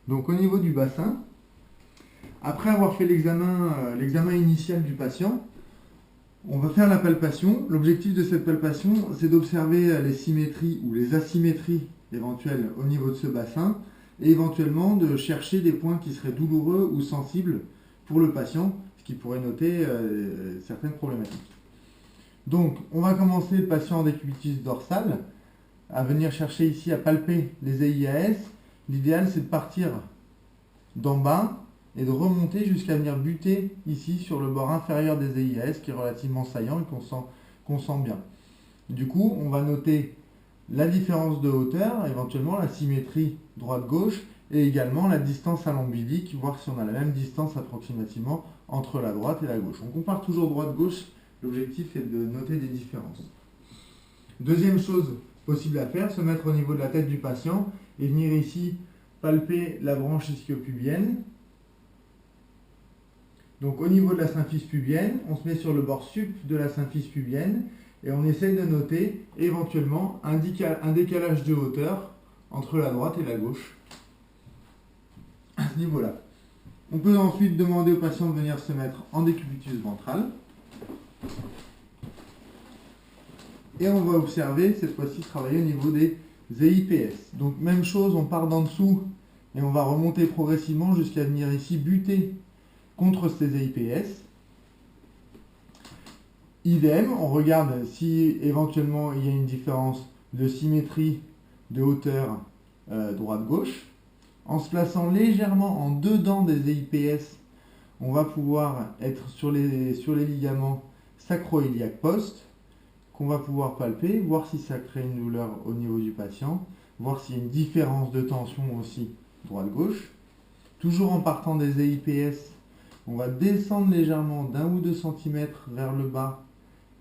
Donc au niveau du bassin, après avoir fait l'examen initial du patient, on va faire la palpation. L'objectif de cette palpation, c'est d'observer les symétries ou les asymétries éventuelles au niveau de ce bassin et éventuellement de chercher des points qui seraient douloureux ou sensibles pour le patient, ce qui pourrait noter certaines problématiques. Donc, on va commencer le patient en décubitus dorsal, à venir chercher ici à palper les EIAS. L'idéal, c'est de partir d'en bas et de remonter jusqu'à venir buter ici sur le bord inférieur des EIAS, qui est relativement saillant et qu'on sent bien. Du coup, on va noter la différence de hauteur, éventuellement la symétrie droite-gauche, et également la distance à l'ombilique, voir si on a la même distance approximativement entre la droite et la gauche. On compare toujours droite-gauche, l'objectif est de noter des différences. Deuxième chose possible à faire, se mettre au niveau de la tête du patient et venir ici palper la branche ischio-pubienne. Donc au niveau de la symphyse pubienne, on se met sur le bord sup de la symphyse pubienne et on essaye de noter éventuellement un décalage de hauteur entre la droite et la gauche à ce niveau-là. On peut ensuite demander au patient de venir se mettre en décubitus ventral. Et on va observer, cette fois-ci, travailler au niveau des EIPS. Donc même chose, on part d'en dessous et on va remonter progressivement jusqu'à venir ici buter contre ces EIPS. Idem, on regarde si éventuellement il y a une différence de symétrie de hauteur droite-gauche. En se plaçant légèrement en dedans des EIPS, on va pouvoir être sur les ligaments sacro-iliaque post, qu'on va pouvoir palper, voir si ça crée une douleur au niveau du patient, voir s'il y a une différence de tension aussi droite-gauche. Toujours en partant des EIPS, on va descendre légèrement d'1 ou 2 cm vers le bas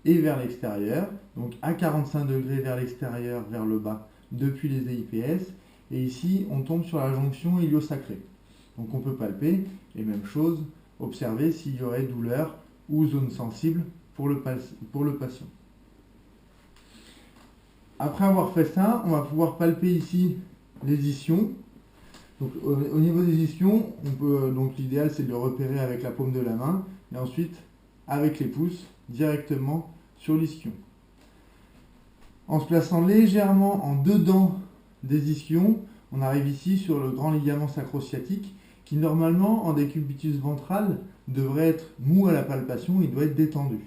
et vers l'extérieur, donc à 45 degrés vers l'extérieur, vers le bas, depuis les EIPS, et ici on tombe sur la jonction ilio-sacrée. Donc on peut palper, et même chose, observer s'il y aurait douleur ou zone sensible pour le patient. Après avoir fait ça, on va pouvoir palper ici les ischions. Donc, au niveau des ischions, donc l'idéal c'est de le repérer avec la paume de la main et ensuite avec les pouces directement sur l'ischion. En se plaçant légèrement en dedans des ischions, on arrive ici sur le grand ligament sacro-sciatique qui normalement en décubitus ventral devrait être mou à la palpation, il doit être détendu.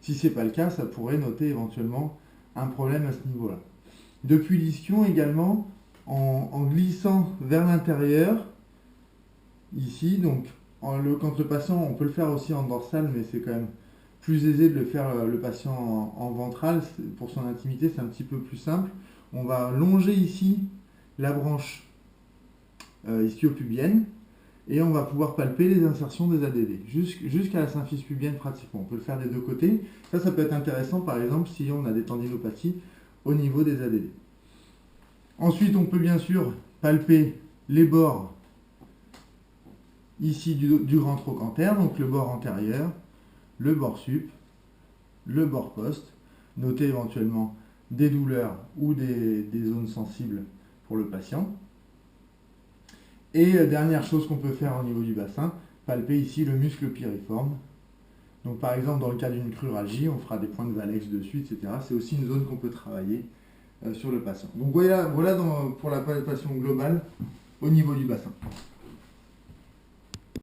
Si ce n'est pas le cas, ça pourrait noter éventuellement un problème à ce niveau-là. Depuis l'ischion également, en glissant vers l'intérieur, ici, donc quand le patient, on peut le faire aussi en dorsal, mais c'est quand même plus aisé de le faire le patient en ventral, pour son intimité c'est un petit peu plus simple. On va longer ici la branche ischio-pubienne et on va pouvoir palper les insertions des ADD jusqu'à la symphyse pubienne pratiquement. On peut le faire des deux côtés. Ça peut être intéressant par exemple si on a des tendinopathies au niveau des ADD. Ensuite, on peut bien sûr palper les bords ici du grand trochanter, donc le bord antérieur, le bord sup, le bord post, noter éventuellement des douleurs ou des zones sensibles pour le patient. Et dernière chose qu'on peut faire au niveau du bassin, palper ici le muscle piriforme. Donc par exemple dans le cas d'une cruralgie, on fera des points de Valeix dessus, etc. C'est aussi une zone qu'on peut travailler sur le patient. Donc voilà pour la palpation globale au niveau du bassin.